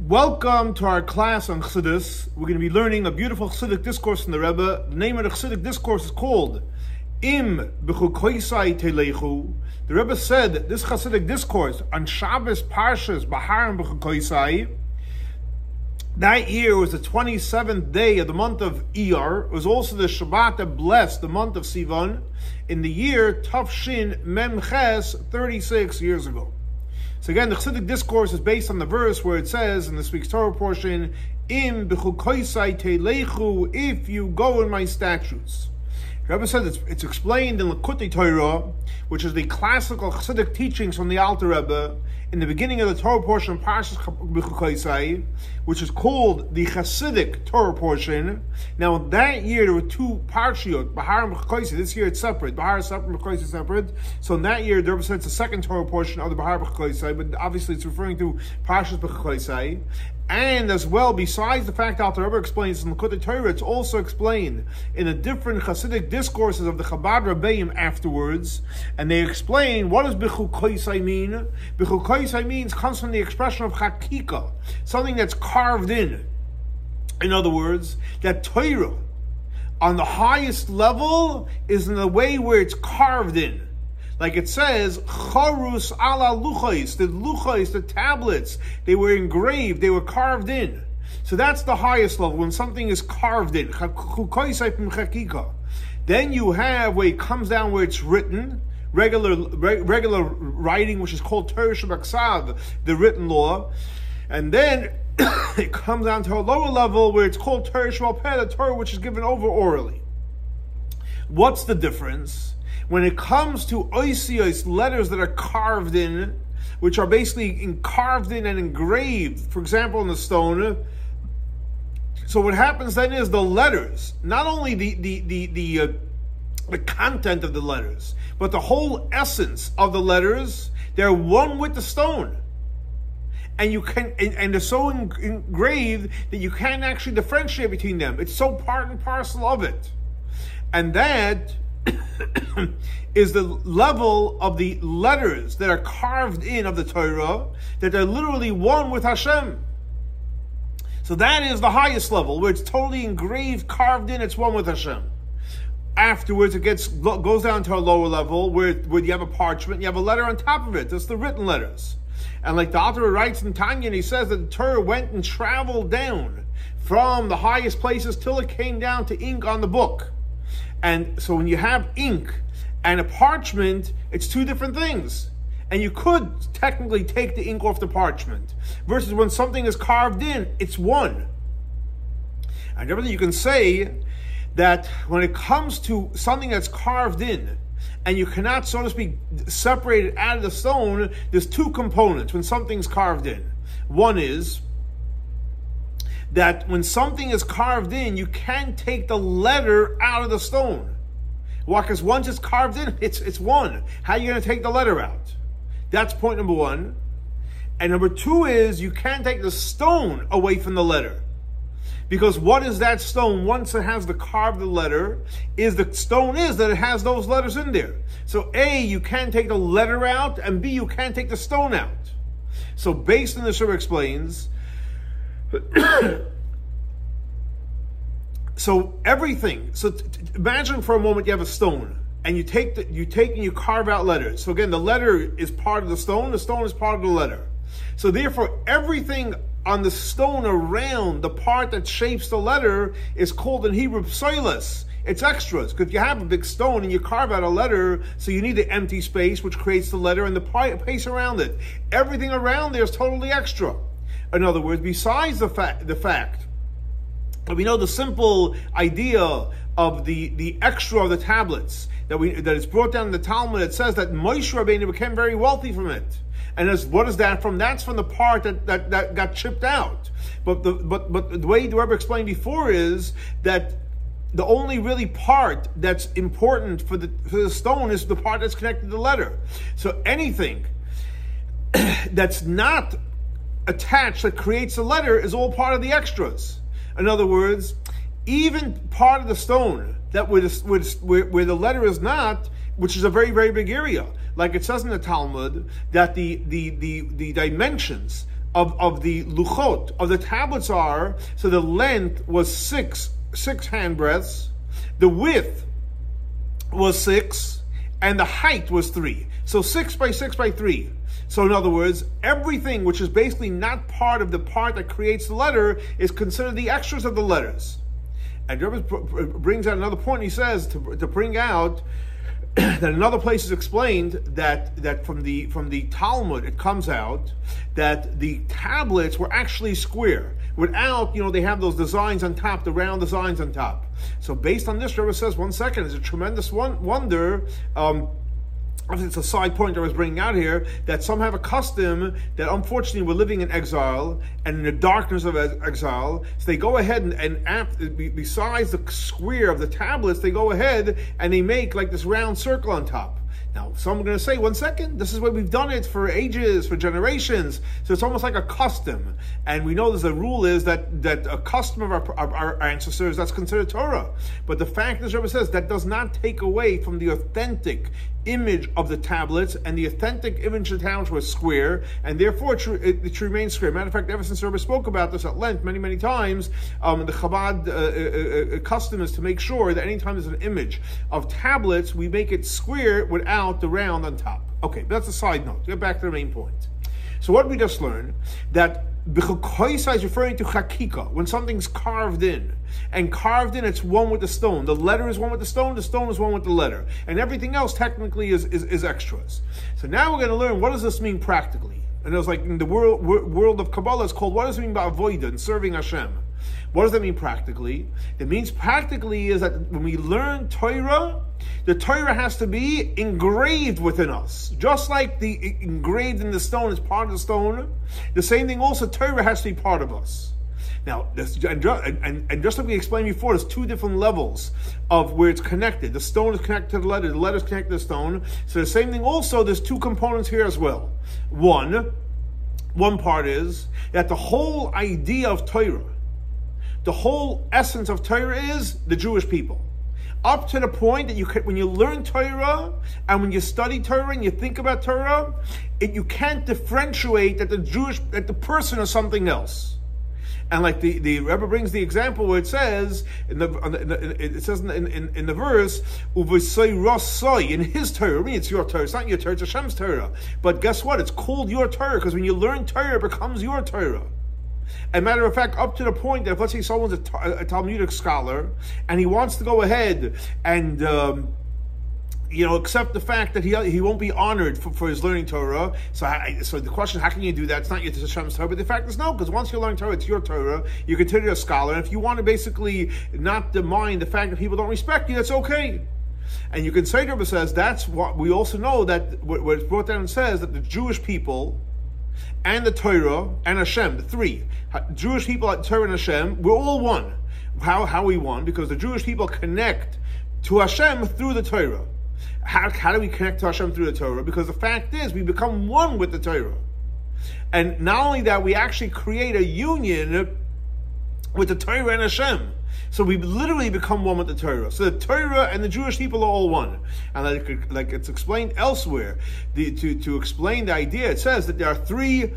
Welcome to our class on Chassidus. We're going to be learning a beautiful Chassidic discourse from the Rebbe. The name of the Chassidic discourse is called Im B'chukoisai Teilechu. The Rebbe said this Chassidic discourse on Shabbos Parshas Bahar and B'chukoisai. That year was the 27th day of the month of Iyer. It was also the Shabbat that blessed the month of Sion in the year Tafshin Memches 36 years ago. So again, the Chassidic discourse is based on the verse where it says in this week's Torah portion, Im b'chukoisai teilechu, if you go in my statutes. The Rebbe said it's explained in Lekutei Torah, which is the classical Chassidic teachings from the Alter Rebbe, in the beginning of the Torah portion, Parshas B'chukoisai, which is called the Chassidic Torah portion. Now, that year there were two parshiot, Bahar and B'chukoisai. This year it's separate. Bahar is separate, B'chukoisai is separate. So in that year, the Rebbe said it's the second Torah portion of the Bahar B'chukoisai, but obviously it's referring to Parshas B'chukoisai. And as well, besides the fact that Alter Rebbe explains in the Lekutei Torah, it's also explained in the different Chassidic discourses of the Chabad Rebbeim afterwards. And they explain, what does B'chukoisai mean? B'chukoisai means, comes from the expression of Chakika, something that's carved in. In other words, that Torah, on the highest level, is in the way where it's carved in. Like it says, Charus ala luchais, the tablets, they were engraved, they were carved in. So that's the highest level, when something is carved in. Then you have where it comes down where it's written, regular writing, which is called Torah Shabaksav, the written law. And then it comes down to a lower level where it's called Torah Sheba'al-Peh, the Torah which is given over orally. What's the difference? When it comes to oisios, letters that are carved in, which are basically carved in and engraved, for example, in the stone. So what happens then is the letters, not only the content of the letters, but the whole essence of the letters, they're one with the stone. And you can, and they're so engraved that you can't actually differentiate between them. It's so part and parcel of it. And that is the level of the letters that are carved in of the Torah, that they're literally one with HASHEM. So that is the highest level, where it's totally engraved, carved in, it's one with HASHEM. Afterwards, it goes down to a lower level, where you have a parchment, you have a letter on top of it. That's the written letters. And like the author writes in Tanya, he says that the Torah went and traveled down from the highest places till it came down to ink on the book. And so when you have ink and a parchment, it's two different things. And you could technically take the ink off the parchment. Versus when something is carved in, it's one. And everything you can say that when it comes to something that's carved in, and you cannot, so to speak, separate it out of the stone, there's two components when something's carved in. One is that when something is carved in, you can't take the letter out of the stone. Why? Because once it's carved in, it's one. How are you going to take the letter out? That's point number one. And number two is, you can't take the stone away from the letter. Because what is that stone? Once it has the carved letter, the stone is that it has those letters in there. So A, you can't take the letter out, and B, you can't take the stone out. So based on this, Rebbe explains, so everything. So imagine for a moment you have a stone, and you take and you carve out letters. So again, the letter is part of the stone is part of the letter. So therefore, everything on the stone around the part that shapes the letter is called in Hebrew psoilos. It's extras, because if you have a big stone and you carve out a letter, so you need the empty space which creates the letter and the space around it. Everything around there is totally extra. In other words, besides the fact that we know the simple idea of the extra of the tablets, that is brought down in the Talmud, it says that Moshe Rabbeinu became very wealthy from it. And what is that from? That's from the part that got chipped out. But the way the Rebbe explained before is that the only really part that's important for the stone is the part that's connected to the letter. So anything that's not attached that creates a letter is all part of the extras. In other words, even part of the stone that where the letter is not, which is a very, very big area, like it says in the Talmud, that the dimensions of the luchot, of the tablets are, so the length was six handbreadths, the width was 6, and the height was 3. So 6 by 6 by 3. So in other words, everything which is basically not part of the part that creates the letter is considered the extras of the letters. And Rebbe brings out another point. He says to bring out that another place is explained that from the Talmud it comes out that the tablets were actually square. Without, they have those designs on top, the round designs on top. So based on this, Rebbe says, one second, it's a tremendous wonder. It's a side point I was bringing out here, that some have a custom that unfortunately we're living in exile and in the darkness of exile. So they go ahead and besides the square of the tablets, they go ahead and they make like this round circle on top. Now, some are going to say, one second, this is why we've done it for ages, for generations. So it's almost like a custom. And we know there's a rule is that a custom of our ancestors, that's considered Torah. But the fact is, Rebbe says, that does not take away from the authentic image of the tablets, and the authentic image of the tablets was square, and therefore it remains square. Matter of fact, ever since Rebbe spoke about this at length many, many times, the Chabad custom is to make sure that anytime there's an image of tablets, we make it square without the round on top. Okay, but that's a side note. Get back to the main point. So what we just learned, that B'chokoisa is referring to chakika, when something's carved in. And carved in, it's one with the stone. The letter is one with the stone is one with the letter. And everything else technically is extras. So now we're going to learn, what does this mean practically? And it was like in the world of Kabbalah, it's called, what does it mean by avodah, and serving Hashem? What does that mean practically? It means practically is that when we learn Torah, the Torah has to be engraved within us. Just like the engraved in the stone is part of the stone, the same thing also, Torah has to be part of us. Now, and just like we explained before, there's two different levels of where it's connected. The stone is connected to the letter is connected to the stone. So the same thing also, there's two components here as well. One part is that the whole idea of Torah, the whole essence of Torah is the Jewish people. Up to the point that when you learn Torah and when you study Torah and you think about Torah, you can't differentiate that the person is something else. And like the Rebbe brings the example where it says in the verse, "Uv'sei in his Torah." I mean, it's your Torah. It's not your Torah. It's Hashem's Torah. But guess what? It's called your Torah because when you learn Torah, it becomes your Torah. And matter of fact, up to the point that if, let's say, someone's a Talmudic scholar and he wants to go ahead and accept the fact that he won't be honored for his learning Torah. So the question, how can you do that? It's not your Hashem's Torah. But the fact is no, because once you learn Torah, it's your Torah. You consider a scholar. And if you want to basically not mind the fact that people don't respect you, that's okay. And you can say, Rebbe says, that's what we also know, that what it's brought down and says that the Jewish people and the Torah and Hashem, the three, Jewish people, Torah and Hashem, we're all one. How are we one? Because the Jewish people connect to Hashem through the Torah. How do we connect to Hashem through the Torah? Because the fact is, we become one with the Torah. And not only that, we actually create a union with the Torah and Hashem. So we literally become one with the Torah. So the Torah and the Jewish people are all one. And like it's explained elsewhere, to explain the idea, it says that there are three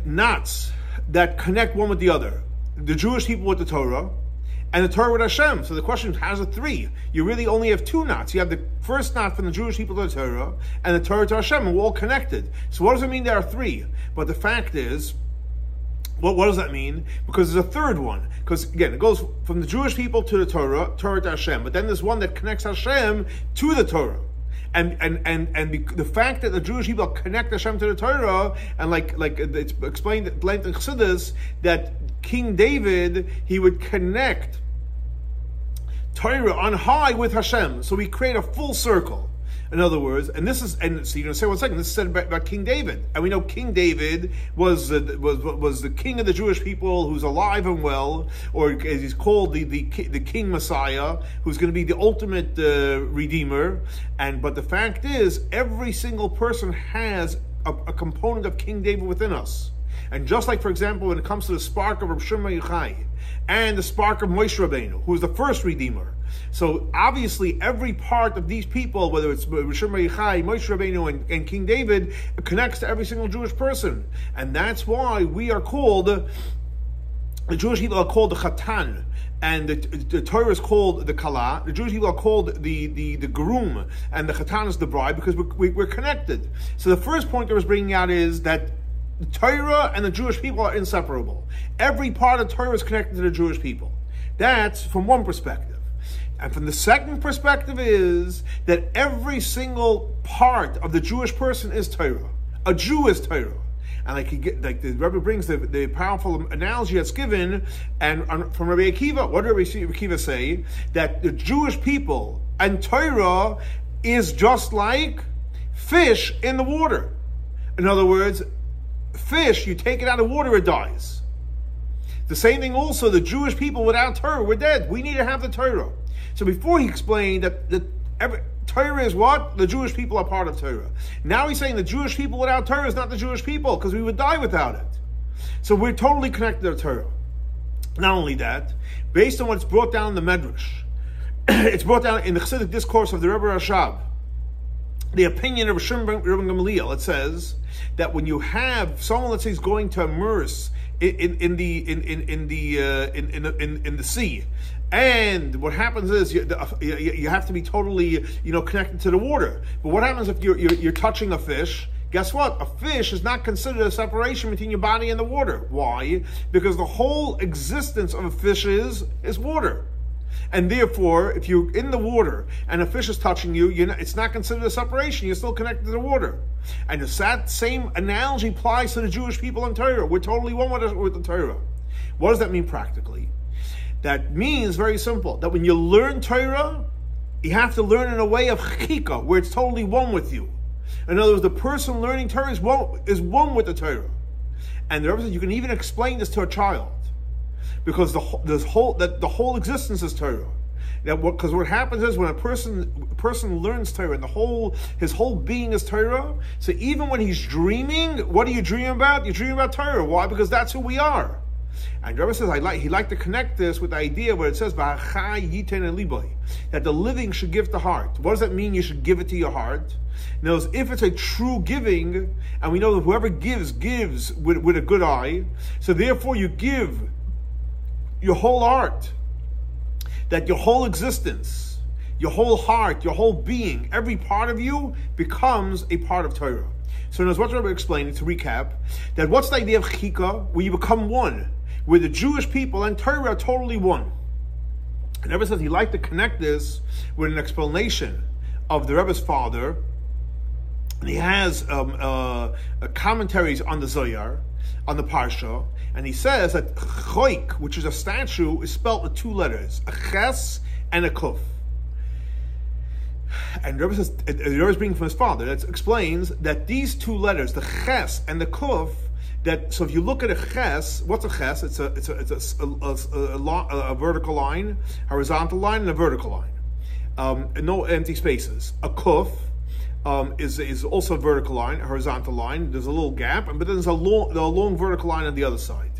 knots that connect one with the other. The Jewish people with the Torah, and the Torah with Hashem. So the question is, how's it three? You really only have two knots. You have the first knot from the Jewish people to the Torah, and the Torah to Hashem, and we're all connected. So what does it mean there are three? But the fact is, what does that mean? Because there's a third one. Because again, it goes from the Jewish people to the Torah to Hashem. But then there's one that connects Hashem to the Torah. And the fact that the Jewish people connect Hashem to the Torah, and like it's explained at length in Chassidus, that King David, he would connect Torah on high with Hashem. So we create a full circle. In other words, so you're going to say, one second, this is said about King David. And we know King David was the king of the Jewish people who's alive and well, or as he's called, the King Messiah, who's going to be the ultimate Redeemer. But the fact is, every single person has a component of King David within us. And just like, for example, when it comes to the spark of Rav Shimon Yochai and the spark of Moshe Rabbeinu, who is the first Redeemer, So obviously every part of these people, whether it's Rishon Yochai, Moshe Rabbeinu, and King David, connects to every single Jewish person. And that's why we are called, the Jewish people are called the Chatan, and the Torah is called the Kala. The Jewish people are called the groom, and the Chatan is the bride, because we're connected. So the first point I was bringing out is that the Torah and the Jewish people are inseparable. Every part of Torah is connected to the Jewish people. That's from one perspective. And from the second perspective is that every single part of the Jewish person is Torah. A Jew is Torah. And like the Rebbe brings the powerful analogy that's given, and from Rabbi Akiva, what did Rabbi Akiva say? That the Jewish people and Torah is just like fish in the water. In other words, fish, you take it out of water, it dies. The same thing also, the Jewish people without Torah, we're dead. We need to have the Torah. So before he explained that Torah is what? The Jewish people are part of Torah. Now he's saying the Jewish people without Torah is not the Jewish people, because we would die without it. So we're totally connected to Torah. Not only that, based on what's brought down in the Medrash, it's brought down in the Chassidic discourse of the Rebbe Rashab, the opinion of Rabbi Gamliel, it says that when you have someone, let's say, is going to immerse in the sea, and what happens is you have to be totally connected to the water. But what happens if you're touching a fish? Guess what? A fish is not considered a separation between your body and the water. Why? Because the whole existence of a fish is water. And therefore, if you're in the water and a fish is touching you, it's not considered a separation. You're still connected to the water. And that same analogy applies to the Jewish people in Torah. We're totally one with the Torah. What does that mean practically? That means very simple, that when you learn Torah, you have to learn in a way of chika, where it's totally one with you. In other words, the person learning Torah is one with the Torah. And the Rebbe says you can even explain this to a child, because the whole existence is Torah. Because what happens is when a person learns Torah and his whole being is Torah. So even when he's dreaming, what are you dreaming about? You're dreaming about Torah. Why? Because that's who we are. And the Rebbe says he liked to connect this with the idea where it says that the living should give the heart. What does that mean? You should give it to your heart. Now, if it's a true giving, and we know that whoever gives with a good eye, so therefore you give your whole heart, that your whole existence, your whole heart, your whole being, every part of you becomes a part of Torah. So as what the Rebbe explained, to recap, that what's the idea of chika, where you become one, where the Jewish people and Torah are totally one. And the Rebbe says he liked to connect this with an explanation of the Rebbe's father, and he has commentaries on the Zohar, on the Parsha, and he says that choik, which is a statue, is spelled with two letters, a ches and a kuf. And the Rebbe says, the Rebbe is bringing from his father, that explains that these two letters, the ches and the kuf, so if you look at a ches, what's a ches? It's a vertical line, horizontal line, and a vertical line. No empty spaces. A kuf is also a vertical line, a horizontal line. There's a little gap, but then there's a long vertical line on the other side,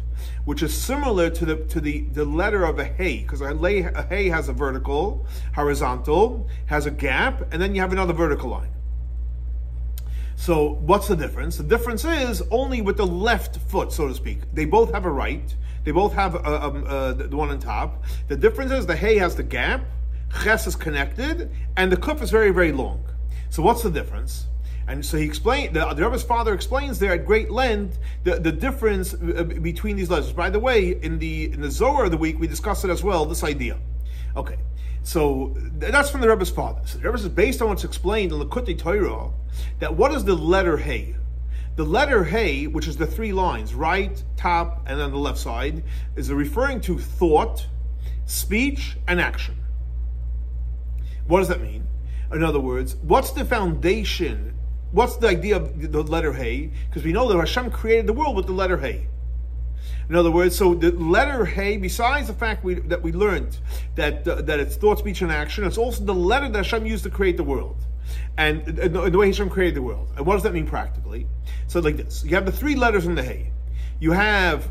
which is similar to the letter of a hey, because a hey has a vertical, horizontal, has a gap, and then you have another vertical line. So what's the difference? The difference is only with the left foot, so to speak. They both have a right. They both have the one on top. The difference is the hey has the gap, ches is connected, and the kuf is very, very long. So what's the difference? And so he explained, the Rebbe's father explains there at great length the difference between these letters. By the way, in the Zohar of the week, we discussed it as well, this idea. Okay, so that's from the Rebbe's father. So the Rebbe says, based on what's explained in Likutei Torah, that what is the letter Hey? The letter Hey, which is the three lines, right, top, and then the left side, is referring to thought, speech, and action. What does that mean? In other words, what's the foundation? What's the idea of the letter Hey? Because we know that Hashem created the world with the letter Hey. In other words, so the letter Hey, besides the fact that we learned that it's thought, speech, and action, it's also the letter that Hashem used to create the world. And the way Hashem created the world. And what does that mean practically? So like this. You have the three letters in the Hey. You have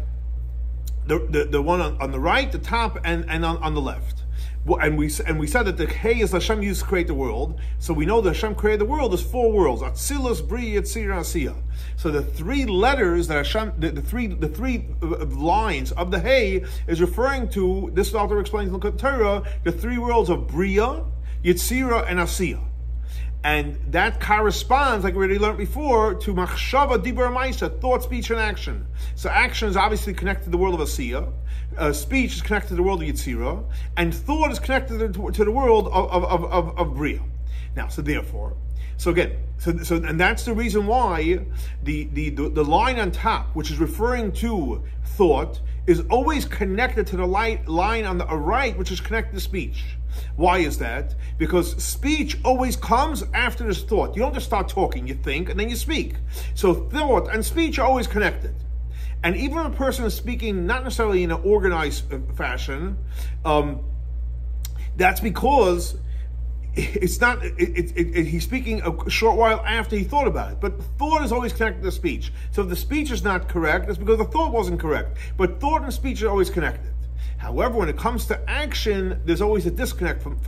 the one on the right, the top, and on the left. And we said that the Hey is Hashem used to create the world. So we know that Hashem created the world as 4 worlds: Atzilus, Bria, Yetzirah, Asiyah. So the 3 letters that Hashem, the three lines of the Hey is referring to. This author explains in the Torah the 3 worlds of Bria, Yetzirah, and Asiyah. And that corresponds, like we already learned before, to machshava, dibur, ma'isa, thought, speech, and action. So action is obviously connected to the world of Asiyah, speech is connected to the world of Yetzirah, and thought is connected to the world of Bria. Now, so therefore, and that's the reason why the line on top, which is referring to thought, is always connected to the line on the right, which is connected to speech. Why is that? Because speech always comes after this thought. You don't just start talking, you think, and then you speak. So thought and speech are always connected. And even if a person is speaking not necessarily in an organized fashion, that's because it's not. He's speaking a short while after he thought about it. But thought is always connected to speech. So if the speech is not correct, it's because the thought wasn't correct. But thought and speech are always connected. However, when it comes to action, there's always a disconnect from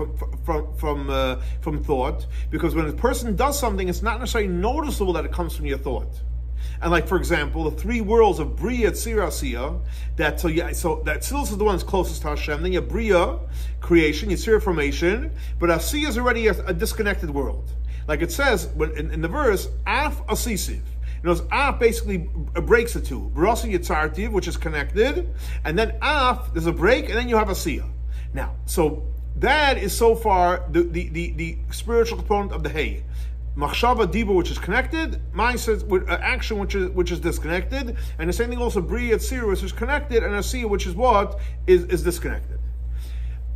thought, because when a person does something, it's not necessarily noticeable that it comes from your thought. And like, for example, the 3 worlds of Bria, Yetzirah, Asiyah, so that Tzilus is the one that's closest to Hashem. Then you have Bria, creation, Yetzirah, formation, but Asiyah is already a disconnected world. Like it says in the verse, Af Asisiv. Af basically breaks the 2. Brasi Yitzartiv, which is connected, and then Af, there's a break, and then you have Asiyah. Now, so that is so far the spiritual component of the Hey. Machshava Dibur, which is connected, Ma'aseh, action, which is disconnected, and the same thing also Bria Yetzirah, which is connected, and Asiyah, which is what is disconnected.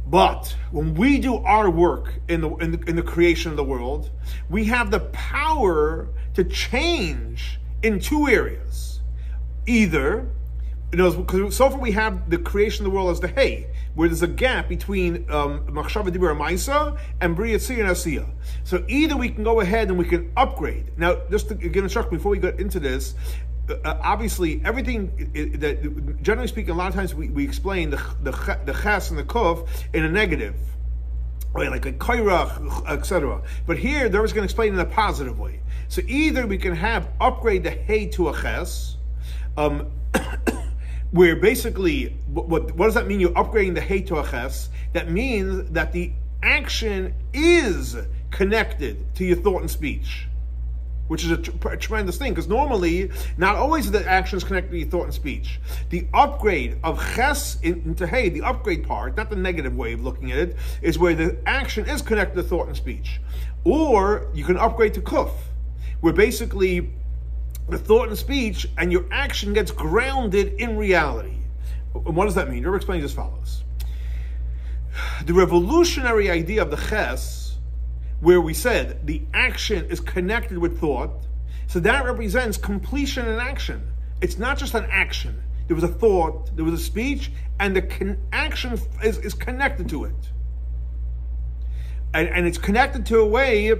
But when we do our work in the creation of the world, we have the power to change in 2 areas. Either, because so far we have the creation of the world as the Hey, where there's a gap between Machshava, Dibur, and Ma'isa, and Bria, Yetzirah, and Asiyah. So either we can go ahead and we can upgrade. Now, just to give instruction before we get into this, obviously, everything that, generally speaking, a lot of times we explain the ches and the kuf in a negative way, like a kairach, etc. But here, they're just going to explain in a positive way. So either we can upgrade the Hey to a ches, where basically, what does that mean? You're upgrading the Hey to a ches. That means that the action is connected to your thought and speech, which is a tremendous thing, because normally, not always the action is connected to your thought and speech. The upgrade of ches into Hey, the upgrade part, not the negative way of looking at it, is where the action is connected to thought and speech. Or you can upgrade to kuf, where basically the thought and speech and your action gets grounded in reality. And what does that mean? Rabbi explains as follows. The revolutionary idea of the ches, where we said the action is connected with thought, so that represents completion in action. It's not just an action. There was a thought, there was a speech, and the action is connected to it. And it's connected to a way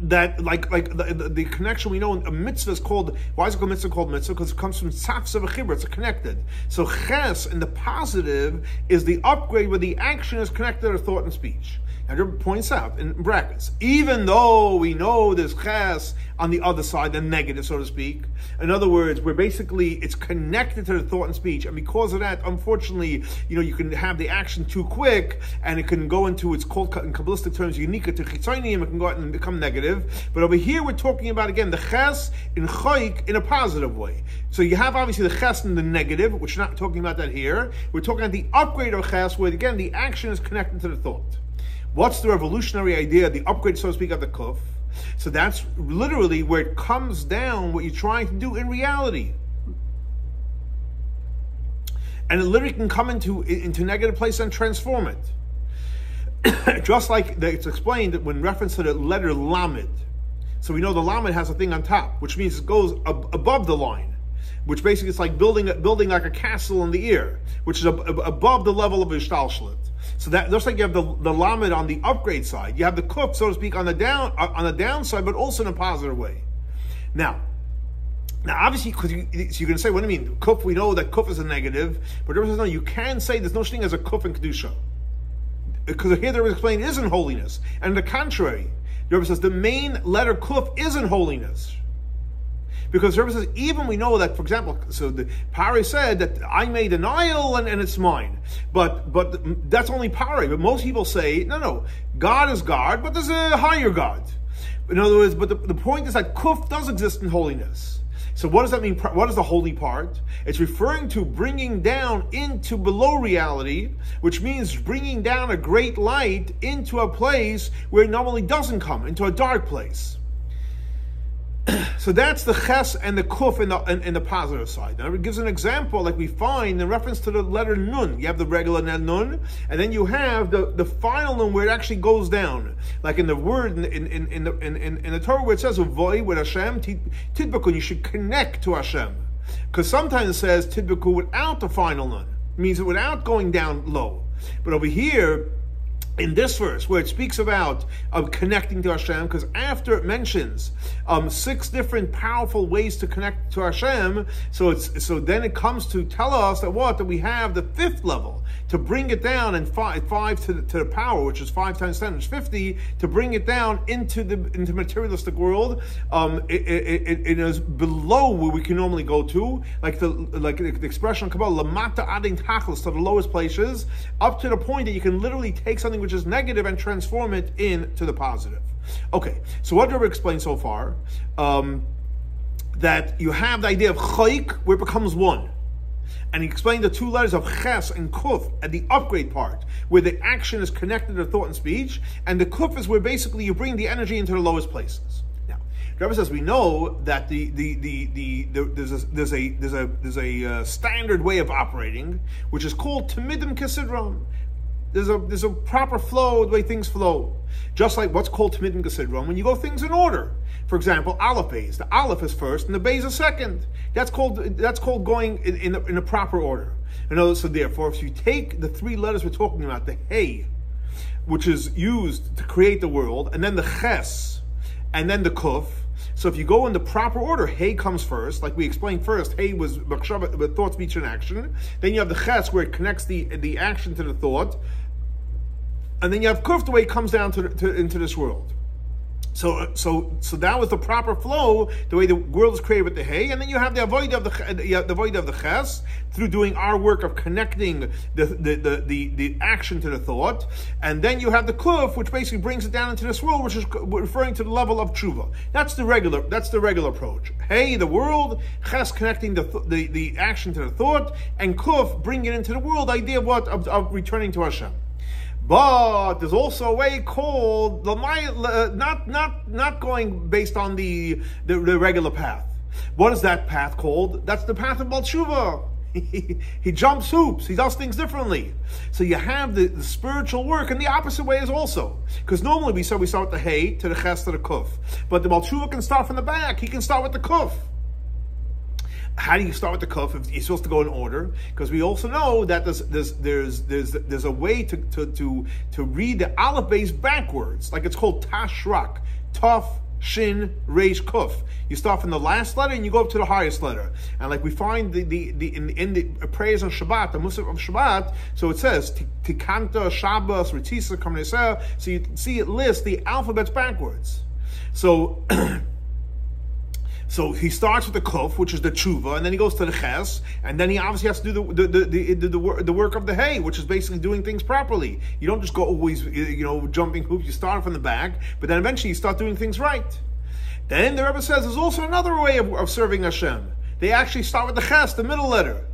that, like the connection we know in a mitzvah is called, why is it called mitzvah? Because it comes from tzafsa v'chibra, it's connected. So ches, in the positive, is the upgrade where the action is connected to thought and speech. And Rabbi points out in brackets, even though we know there's ches on the other side, the negative, so to speak. In other words, where basically it's connected to the thought and speech, and because of that, unfortunately, you can have the action too quick, and it can go into, it's called in Kabbalistic terms, unika to chitzonium, it can go out and become negative. But over here, we're talking about, again, the ches in chayik in a positive way. So you have obviously the ches in the negative, which we're not talking about that here. We're talking about the upgrade of ches, where again, the action is connected to the thought. What's the revolutionary idea, the upgrade, so to speak, of the kuf? So that's literally where it comes down what you're trying to do in reality. And it literally can come into negative place and transform it. Just like it's explained when reference to the letter lamed. So we know the lamed has a thing on top, which means it goes above the line, which basically it's like building like a castle in the air, which is above the level of ishtalshlit. So that just like you have the lamed on the upgrade side, you have the kuf, so to speak, on the downside, but also in a positive way. Now obviously, because you're going to say, what do you mean? Kuf, we know that kuf is a negative, but there is no, you can say there's no such thing as a kuf in kedusha. because here the Rebbe explained isn't holiness. And on the contrary, the Rebbe says the main letter Kuf isn't holiness. Because the Rebbe says, even we know that, for example, so the Pari said that I made an oil and it's mine. But that's only Pari. But most people say, no, God is God, but there's a higher God. In other words, but the point is that Kuf does exist in holiness. So what does that mean? What is the holy part? It's referring to bringing down into below reality, which means bringing down a great light into a place where it normally doesn't come, into a dark place. So that's the ches and the kuf in the positive side. Now it gives an example, like we find in reference to the letter nun. You have the regular nun, and then you have the final nun where it actually goes down. Like in the word in the Torah where it says avoy with Hashem tidbaku, you should connect to Hashem. Because sometimes it says tidbaku without the final nun, it means without going down low. But over here, in this verse, where it speaks about connecting to Hashem, because after it mentions 6 different powerful ways to connect to Hashem, so then it comes to tell us that we have the 5th level to bring it down, and 5 to the power, which is 5 times 10, which is 50, to bring it down into materialistic world. It is below where we can normally go to, like the expression in Kabbalah, lamata adin tachlis, to the lowest places, up to the point that you can literally take something which is negative and transform it into the positive. Okay, so what Rebbe explained so far, that you have the idea of chayik, where it becomes one. And he explained the 2 letters of ches and kuf at the upgrade part, where the action is connected to thought and speech, and the kuf is where basically you bring the energy into the lowest places. Now, the Rebbe says we know that there's a standard way of operating, which is called tamidim kesidron. There's a proper flow, the way things flow. Just like what's called Tamid and Gesidron, when you go things in order. For example, Aleph Beis. The Aleph is first and the Beis is second. That's called going in a proper order. So therefore, if you take the 3 letters we're talking about, the Hey, which is used to create the world, and then the Ches, and then the Kuf. So if you go in the proper order, Hey comes first, like we explained first. Hey was thought, speech, and action. Then you have the Ches, where it connects the action to the thought. And then you have Kuf, the way it comes down into this world. So that was the proper flow, the way the world is created with the Hey, and then you have the avoid of the Ches through doing our work of connecting the action to the thought, and then you have the Kuf, which basically brings it down into this world, which is referring to the level of tshuva. That's the regular approach. Hey, the world, Ches connecting the action to the thought, and Kuf bringing it into the world. Idea of returning to Hashem. But there's also a way called not going based on the regular path. What is that path called? That's the path of Baal Tshuva. He jumps hoops. He does things differently. So you have the spiritual work in the opposite way as also. Because normally we start with the Hey to the Ches to the Kuf. But the Baal Tshuva can start from the back. He can start with the Kuf. How do you start with the kuf if you're supposed to go in order? Because we also know that there's a way to read the Aleph Beis backwards, like it's called Tashrak, Taf Shin Reish Kuf. You start from the last letter and you go up to the highest letter. And like we find in the prayers on Shabbat, the Musaf of Shabbat, so it says Tikanta, Shabbos, Ritisa, Kamneseh. So you see it lists the alphabets backwards. So he starts with the kuf, which is the tshuva, and then he goes to the ches, and then he obviously has to do the work of the hey, which is basically doing things properly. You don't just go always, jumping hoops. You start from the back, but then eventually you start doing things right. Then the Rebbe says there's also another way of serving Hashem. They actually start with the ches, the middle letter,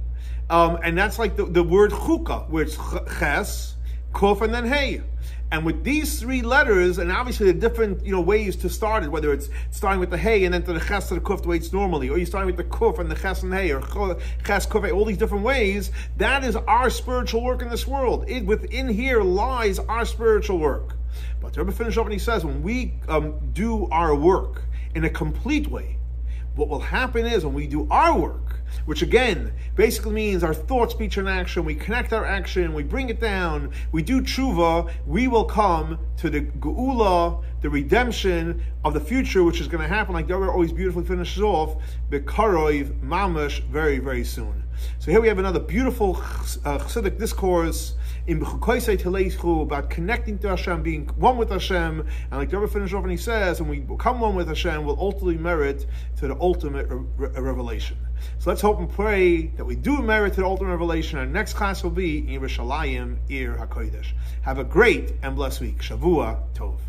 and that's like the word chukah, where it's ches, kuf, and then hey. And with these 3 letters, and obviously the different ways to start it, whether it's starting with the Hey and then to the Ches to the Kuf the way it's normally, or you're starting with the Kuf and the Ches and Hey, or Ches, Kuf, Hey, all these different ways, that is our spiritual work in this world. Within here lies our spiritual work. But the Rebbe finished up and he says, when we do our work in a complete way, what will happen is when we do our work, which again basically means our thought, speech, and action, we connect our action, we bring it down, we do tshuva, we will come to the geula, the redemption of the future, which is going to happen, like the Rebbe always beautifully finishes off, b'karoiv mamash, very, very soon. So here we have another beautiful Chassidic discourse in בחוקותי תלכו about connecting to Hashem, being one with Hashem, and like the Rebbe finishes off and he says, when we become one with Hashem, we'll ultimately merit to the ultimate revelation. So let's hope and pray that we do merit to the ultimate revelation. Our next class will be in Yerushalayim, Ir HaKodesh. Have a great and blessed week. Shavua Tov.